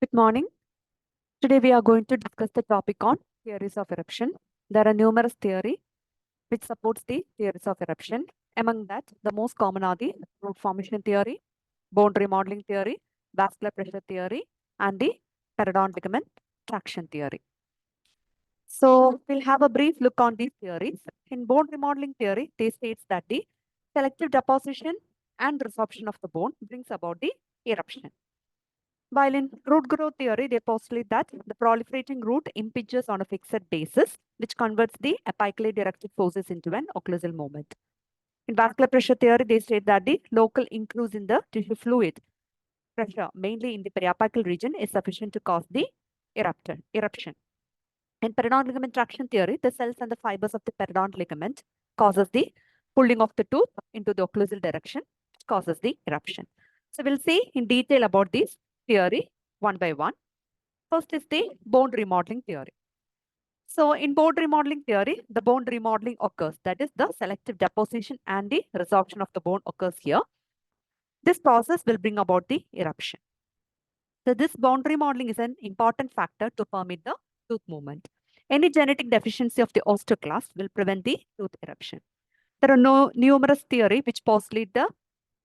Good morning. Today we are going to discuss the topic on theories of eruption. There are numerous theories which supports the theories of eruption. Among that, the most common are the root formation theory, bone remodeling theory, vascular pressure theory, and the periodont ligament traction theory. So we'll have a brief look on these theories. In bone remodeling theory, they states that the selective deposition and resorption of the bone brings about the eruption. While in root growth theory, they postulate that the proliferating root impinges on a fixed basis, which converts the apically directed forces into an occlusal movement. In vascular pressure theory, they state that the local increase in the tissue fluid pressure, mainly in the periapical region, is sufficient to cause the eruption. In periodont ligament traction theory, the cells and the fibers of the periodont ligament causes the pulling of the tooth into the occlusal direction, which causes the eruption. So we'll see in detail about this theory one by one. First is the bone remodeling theory. So in bone remodeling theory, the bone remodeling occurs. That is the selective deposition and the resorption of the bone occurs here. This process will bring about the eruption. So this bone remodeling is an important factor to permit the tooth movement. Any genetic deficiency of the osteoclast will prevent the tooth eruption. There are numerous theories which postulate the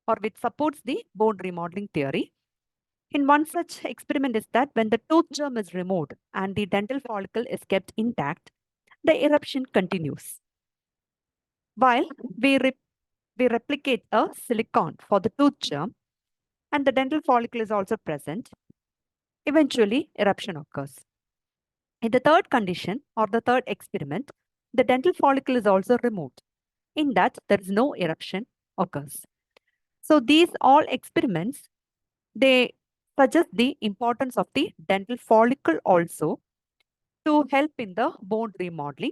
or which supports the bone remodeling theory. In one such experiment is that when the tooth germ is removed and the dental follicle is kept intact, the eruption continues. While we replicate a silicon for the tooth germ and the dental follicle is also present, eventually eruption occurs. In the third condition or the third experiment, the dental follicle is also removed. In that, there is no eruption occurs. So these all experiments, they suggest the importance of the dental follicle also to help in the bone remodeling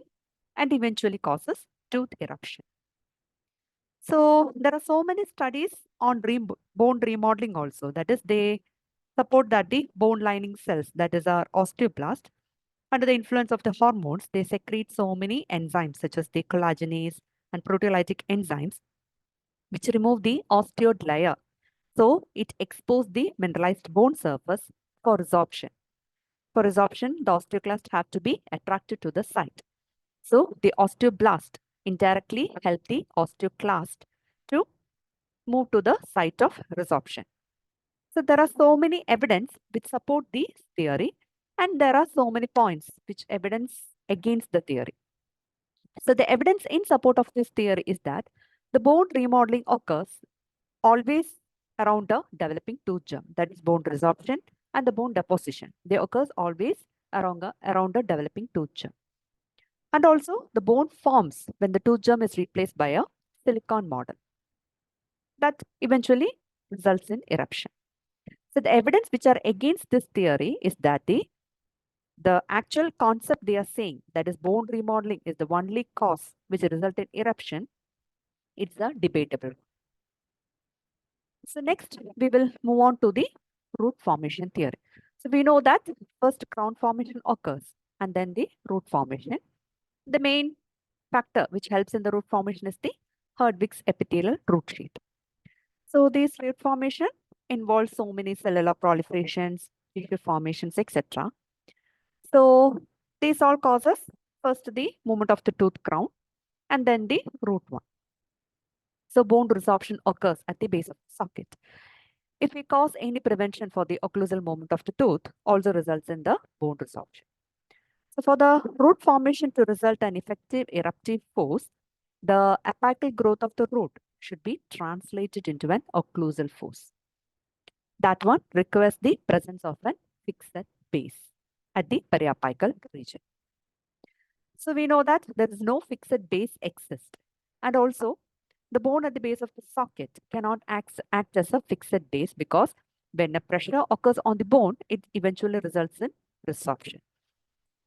and eventually causes tooth eruption. So there are so many studies on bone remodeling also. That is, they support that the bone lining cells, that is our osteoblast, under the influence of the hormones, they secrete so many enzymes such as the collagenase and proteolytic enzymes, which remove the osteoid layer. So it exposes the mineralized bone surface for resorption. For resorption, the osteoclast have to be attracted to the site. So the osteoblast indirectly help the osteoclast to move to the site of resorption. So there are so many evidence which support this theory, and there are so many points which evidence against the theory. So the evidence in support of this theory is that the bone remodeling occurs always around the developing tooth germ, that is bone resorption and the bone deposition. They occurs always around a developing tooth germ. And also the bone forms when the tooth germ is replaced by a silicon model. That eventually results in eruption. So the evidence which are against this theory is that the actual concept they are saying, that is bone remodeling is the only cause which result in eruption, it's a debatable. So next we will move on to the root formation theory. So we know that first crown formation occurs and then the root formation. The main factor which helps in the root formation is the Herdwick's epithelial root sheet. So this root formation involves so many cellular proliferations, tissue formations, etc. So this all causes first the movement of the tooth crown and then the root one. So bone resorption occurs at the base of the socket. If we cause any prevention for the occlusal movement of the tooth, also results in the bone resorption. So for the root formation to result an effective eruptive force, the apical growth of the root should be translated into an occlusal force. That one requires the presence of a fixed base at the periapical region. So we know that there is no fixed base exist. And also the bone at the base of the socket cannot act as a fixed base because when a pressure occurs on the bone, it eventually results in resorption.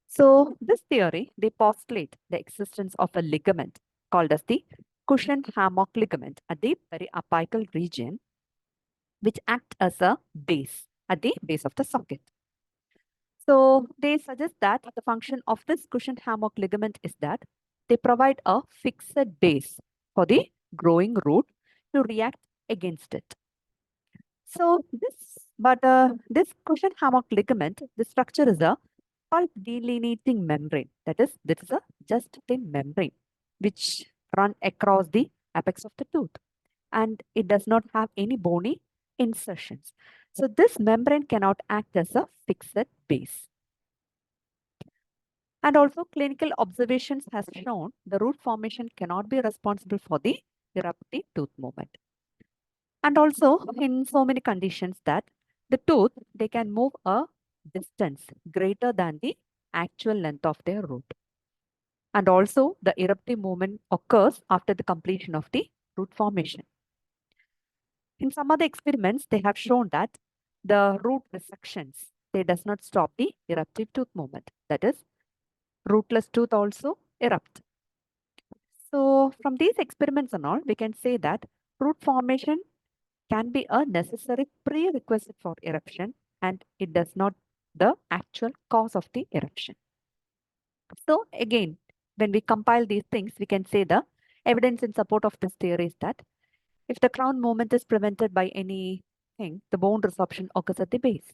So this theory, they postulate the existence of a ligament called as the cushion hammock ligament at the periapical region, which acts as a base at the base of the socket. So they suggest that the function of this cushion hammock ligament is that they provide a fixed base for the growing root to react against it. So this But this cushion hammock ligament, the structure is a pulp delineating membrane. That is, this is a just thin membrane which run across the apex of the tooth, and it does not have any bony insertions. So this membrane cannot act as a fixed base. And also clinical observations has shown the root formation cannot be responsible for the eruptive tooth movement. And also in so many conditions that the tooth, they can move a distance greater than the actual length of their root. And also the eruptive movement occurs after the completion of the root formation. In some other experiments, they have shown that the root resections, they does not stop the eruptive tooth movement. That is, rootless tooth also erupt. So from these experiments and all, we can say that root formation can be a necessary prerequisite for eruption, and it does not the actual cause of the eruption. So again, when we compile these things, we can say the evidence in support of this theory is that if the crown movement is prevented by anything, the bone resorption occurs at the base.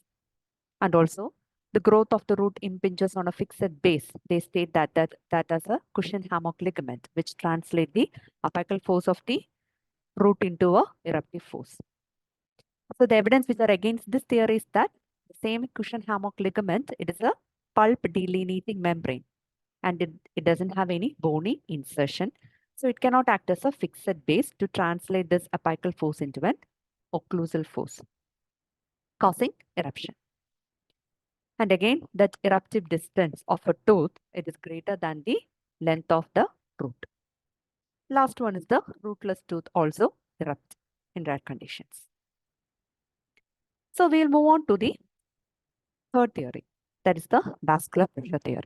And also, the growth of the root impinges on a fixed base. They state that as a cushion hammock ligament, which translate the apical force of the root into a eruptive force. So the evidence which are against this theory is that the same cushion hammock ligament, it is a pulp delineating membrane, and it doesn't have any bony insertion. So it cannot act as a fixed base to translate this apical force into an occlusal force, causing eruption. And again, that eruptive distance of a tooth, it is greater than the length of the root. Last one is the rootless tooth also erupt in rare conditions. So we'll move on to the third theory, that is the vascular pressure theory.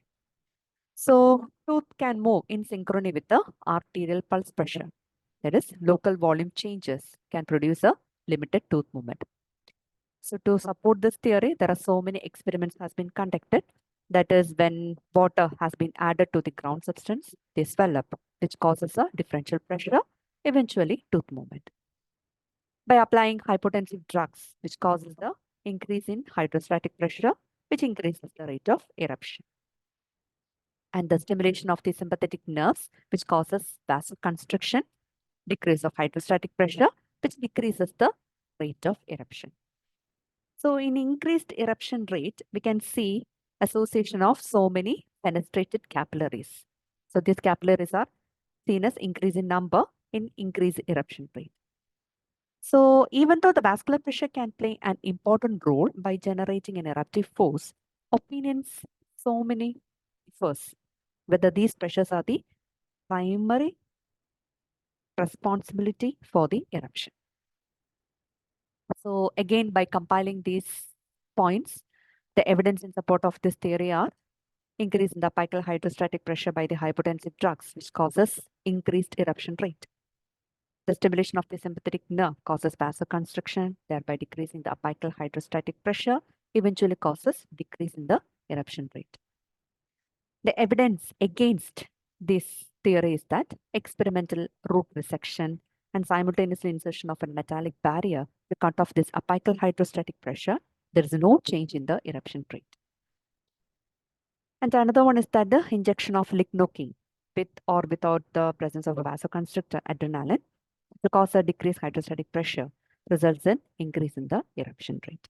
So tooth can move in synchrony with the arterial pulse pressure. That is, local volume changes can produce a limited tooth movement. So to support this theory, there are so many experiments has been conducted. That is, when water has been added to the ground substance, they swell up, which causes a differential pressure, eventually tooth movement. By applying hypotensive drugs, which causes the increase in hydrostatic pressure, which increases the rate of eruption. And the stimulation of the sympathetic nerves, which causes vasoconstriction, decrease of hydrostatic pressure, which decreases the rate of eruption. So in increased eruption rate, we can see association of so many fenestrated capillaries. So these capillaries are seen as increase in number in increased eruption rate. So even though the vascular pressure can play an important role by generating an eruptive force, opinions so many differs whether these pressures are the primary responsibility for the eruption. So again, by compiling these points, the evidence in support of this theory are increase in the apical hydrostatic pressure by the hypotensive drugs, which causes increased eruption rate. The stimulation of the sympathetic nerve causes vasoconstriction, thereby decreasing the apical hydrostatic pressure, eventually causes decrease in the eruption rate. The evidence against this theory is that experimental root resection and simultaneous insertion of a metallic barrier to cut off this apical hydrostatic pressure, there is no change in the eruption rate. And another one is that the injection of lignocaine with or without the presence of a vasoconstrictor adrenaline to cause a decreased hydrostatic pressure results in increase in the eruption rate.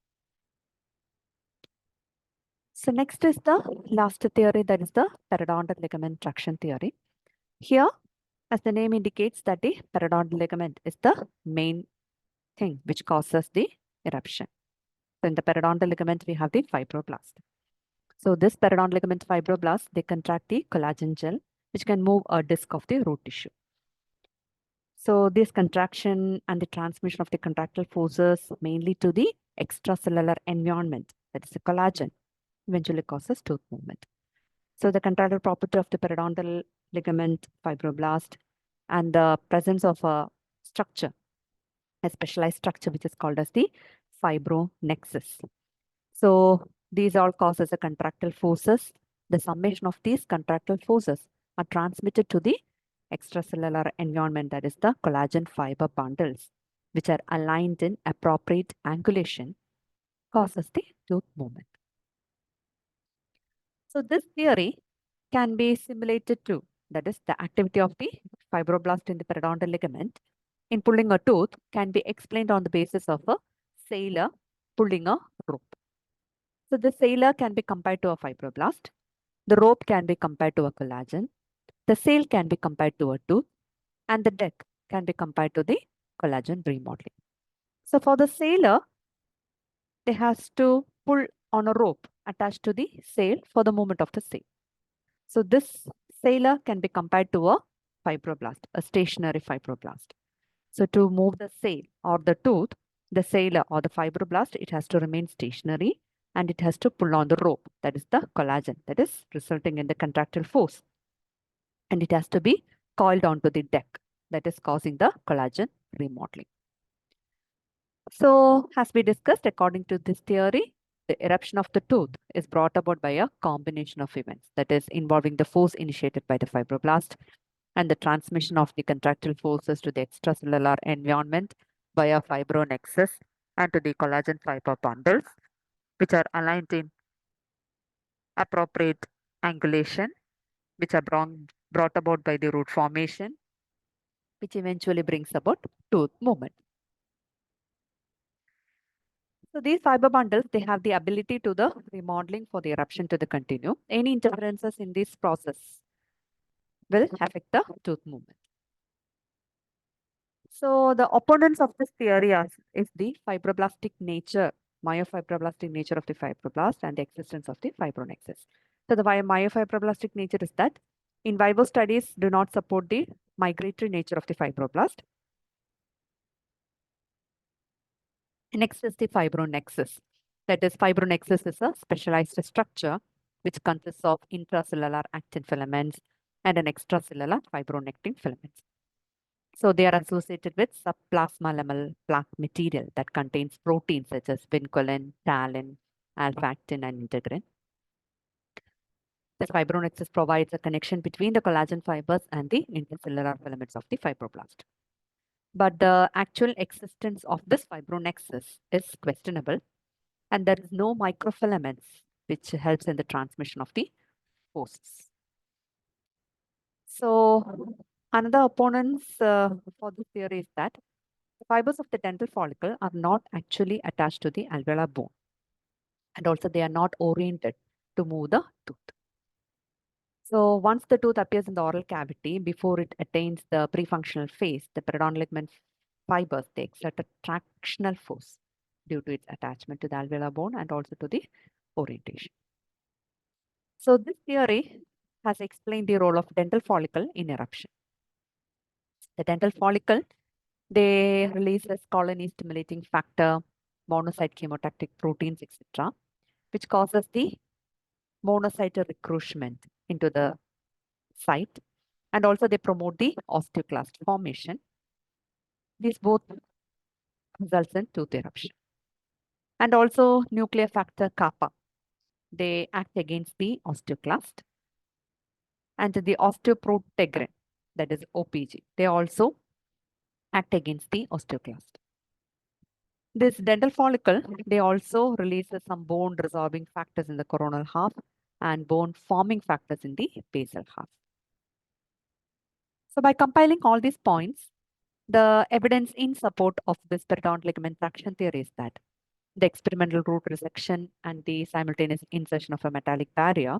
So next is the last theory, that is the periodontal ligament traction theory. Here, as the name indicates, that the periodontal ligament is the main thing which causes the eruption. So in the periodontal ligament, we have the fibroblast. So this periodontal ligament fibroblast, they contract the collagen gel, which can move a disc of the root tissue. So this contraction and the transmission of the contractile forces mainly to the extracellular environment, that is the collagen, eventually causes tooth movement. So the contractile property of the periodontal ligament fibroblast and the presence of a structure, a specialized structure which is called as the fibronexus. So these all causes a contractile forces. The summation of these contractile forces are transmitted to the extracellular environment, that is the collagen fiber bundles, which are aligned in appropriate angulation causes the tooth movement. So this theory can be simulated too. That is, the activity of the fibroblast in the periodontal ligament in pulling a tooth can be explained on the basis of a sailor pulling a rope. So the sailor can be compared to a fibroblast. The rope can be compared to a collagen. The sail can be compared to a tooth. And the deck can be compared to the collagen remodeling. So for the sailor, they has to pull on a rope attached to the sail for the movement of the sail. So this sailor can be compared to a fibroblast, a stationary fibroblast. So to move the sail or the tooth, the sailor or the fibroblast, it has to remain stationary and it has to pull on the rope, that is the collagen, that is resulting in the contractile force. And it has to be coiled onto the deck, that is causing the collagen remodeling. So as we discussed, according to this theory, the eruption of the tooth is brought about by a combination of events, that is involving the force initiated by the fibroblast and the transmission of the contractile forces to the extracellular environment via fibronexus and to the collagen fiber bundles, which are aligned in appropriate angulation, which are brought about by the root formation, which eventually brings about tooth movement. So these fiber bundles, they have the ability to the remodeling for the eruption to the continue. Any interferences in this process will affect the tooth movement. So the opponents of this theory is the fibroblastic nature, myofibroblastic nature of the fibroblast and the existence of the fibronexus. So the myofibroblastic nature is that in vivo studies do not support the migratory nature of the fibroblast. Next is the fibronexus. That is, fibronexus is a specialized structure which consists of intracellular actin filaments and an extracellular fibronectin filaments. So they are associated with subplasma plaque material that contains proteins such as vinculin, talin, alpha-actin, and integrin. The fibronexus provides a connection between the collagen fibers and the intercellular filaments of the fibroblast. But the actual existence of this fibronexus is questionable, and there is no microfilaments which helps in the transmission of the forces. So another opponents for this theory is that the fibers of the dental follicle are not actually attached to the alveolar bone, and also they are not oriented to move the tooth. So once the tooth appears in the oral cavity, before it attains the prefunctional phase, the periodontal ligament fibers, they exert a tractional force due to its attachment to the alveolar bone and also to the orientation. So this theory has explained the role of dental follicle in eruption. The dental follicle, they releases colony stimulating factor, monocyte chemotactic proteins, etc., which causes the monocyte recruitment into the site, and also they promote the osteoclast formation. These both results in tooth eruption. And also nuclear factor kappa, they act against the osteoclast, and the osteoprotegrin, that is OPG, they also act against the osteoclast. This dental follicle, they also releases some bone resorbing factors in the coronal half and bone forming factors in the basal half. So by compiling all these points, the evidence in support of this periodontal ligament traction theory is that the experimental root resection and the simultaneous insertion of a metallic barrier,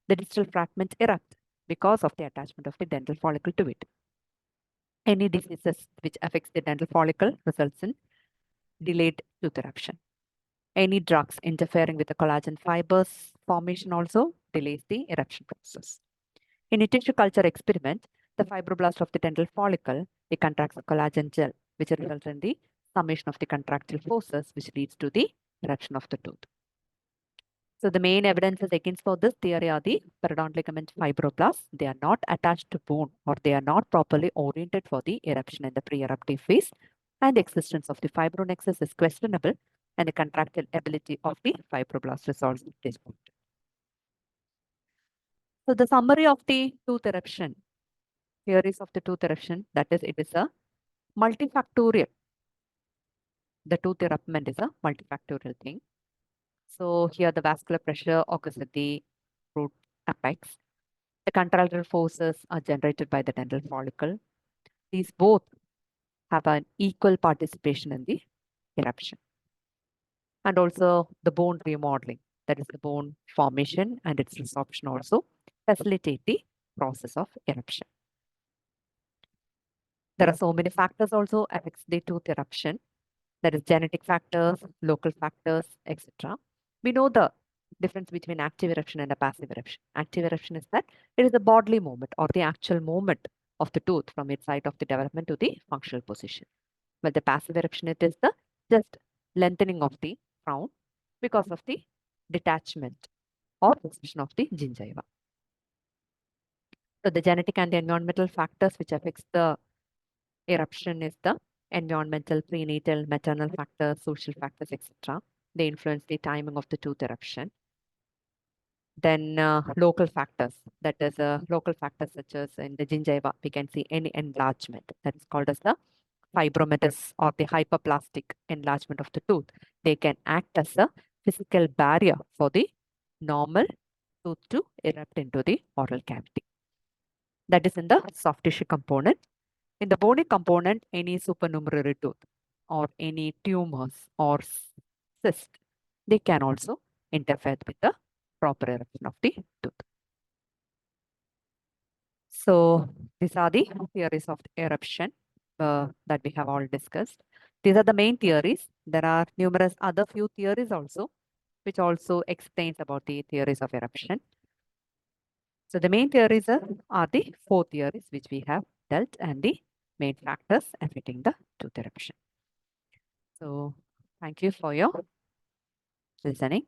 the distal fragment erupt because of the attachment of the dental follicle to it. Any diseases which affects the dental follicle results in delayed tooth eruption. Any drugs interfering with the collagen fibers formation also delays the eruption process. In a tissue culture experiment, the fibroblast of the dental follicle, it contracts a collagen gel, which results in the summation of the contractile forces, which leads to the eruption of the tooth. So the main evidences against for this theory are the periodontal ligament fibroblasts. They are not attached to bone, or they are not properly oriented for the eruption in the pre-eruptive phase, and the existence of the fibronexus is questionable, and the contractile ability of the fibroblast is also disputed. So the summary of the tooth eruption, theories of the tooth eruption, that is, it is a multifactorial. The tooth eruption is a multifactorial thing. So here the vascular pressure occurs at the root apex. The contralateral forces are generated by the dental follicle. These both have an equal participation in the eruption. And also the bone remodeling, that is the bone formation and its resorption also facilitate the process of eruption. There are so many factors also affects the tooth eruption. That is genetic factors, local factors, etc. We know the difference between active eruption and a passive eruption. Active eruption is that it is the bodily movement or the actual movement of the tooth from its site of the development to the functional position. Well, the passive eruption, it is the just lengthening of the crown because of the detachment or recession of the gingiva. So the genetic and the environmental factors which affects the eruption is the environmental, prenatal, maternal factors, social factors, etc. They influence the timing of the tooth eruption. Then local factors, that is local factors such as in the gingiva, we can see any enlargement that is called as the fibromatous or the hyperplastic enlargement of the tooth. They can act as a physical barrier for the normal tooth to erupt into the oral cavity. That is in the soft tissue component. In the bony component, any supernumerary tooth or any tumors or cysts, they can also interfere with the proper eruption of the tooth. So these are the theories of eruption that we have all discussed. These are the main theories. There are numerous other few theories also, which also explains about the theories of eruption. So the main theories are the four theories which we have dealt and the main factors affecting the tooth eruption. So thank you for your listening.